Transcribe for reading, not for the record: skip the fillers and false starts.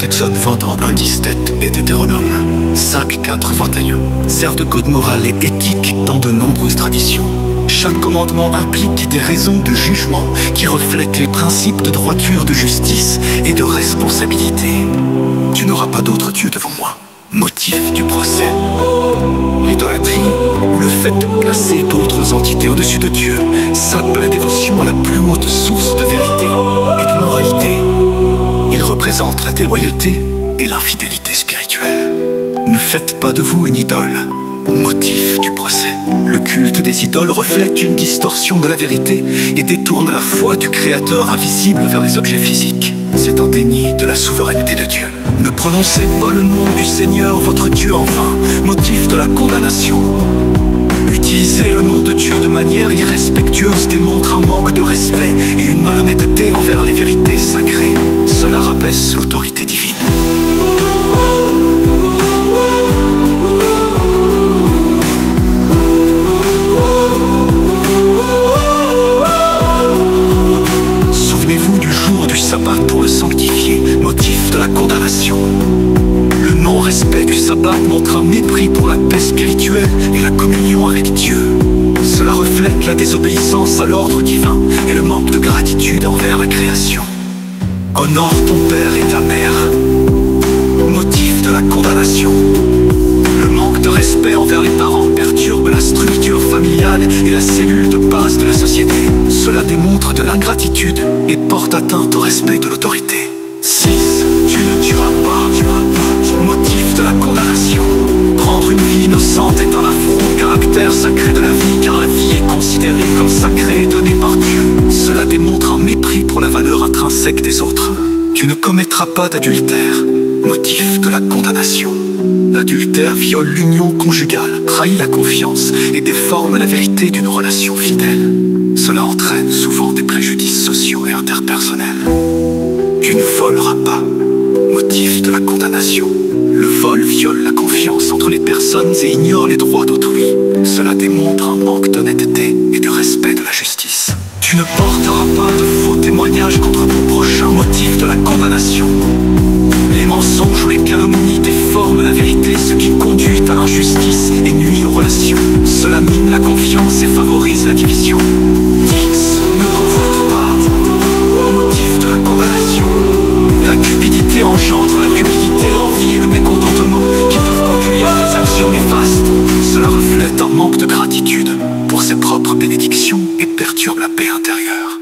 Exode 20 en 1,17 et Deutéronome 5, 4, 21 servent de code moral et éthique dans de nombreuses traditions. Chaque commandement implique des raisons de jugement qui reflètent les principes de droiture, de justice et de responsabilité. Tu n'auras pas d'autre Dieu devant moi. Motif du procès. L'idolâtrie, le fait de placer d'autres entités au-dessus de Dieu, sape la dévotion à la plus haute source de vérité et de moralité. Il représente la déloyauté et l'infidélité spirituelle. Ne faites pas de vous une idole. Motif du procès. Le culte des idoles reflète une distorsion de la vérité et détourne la foi du Créateur invisible vers les objets physiques. C'est un déni de la souveraineté de Dieu. Ne prononcez pas le nom du Seigneur votre Dieu en vain, motif de la condamnation. Utiliser le nom de Dieu de manière irrespectueuse démontre un manque de respect et une malhonnêteté envers les vérités sacrées. Cela rabaisse l'autorité divine. Souvenez-vous du jour du sabbat pour le sanctifier, motif de la condamnation. Le non-respect du sabbat montre un mépris pour la paix spirituelle et la communion avec Dieu. Cela reflète la désobéissance à l'ordre divin et le manque de gratitude envers la création. Honore ton père et ta mère, motif de la condamnation. Le manque de respect envers les parents perturbe la structure familiale et la cellule de base de la société. Cela démontre de l'ingratitude et porte atteinte au respect de l'autorité. 6. Tu ne tueras pas, motif de la condamnation. Prendre une vie innocente est un affront au caractère sacré de la vie, car la vie est considérée comme sacrée et donnée par Dieu. Cela démontre un mépris pour la valeur intrinsèque des autres. Tu ne commettras pas d'adultère, motif de la condamnation. L'adultère viole l'union conjugale, trahit la confiance et déforme la vérité d'une relation fidèle. Cela entraîne souvent des préjudices sociaux et interpersonnels. Tu ne voleras pas, motif de la condamnation. Le vol viole la confiance entre les personnes et ignore les droits d'autrui. Cela démontre un manque d'honnêteté et de respect de la justice. Tu ne porteras pas de faux témoignages contre ton prochain, motif de la condamnation. Les mensonges ou les calomnies déforment la vérité, ce qui conduit à l'injustice et nuit aux relations. Cela mine la confiance et favorise la division. 10. Ne convoite pas, motif de la condamnation. La cupidité engendre la cupidité, l'envie et le mécontentement qui peuvent conduire à des actions néfastes. Cela reflète un manque de gratitude pour ses propres bénédictions et perturbe la paix intérieure.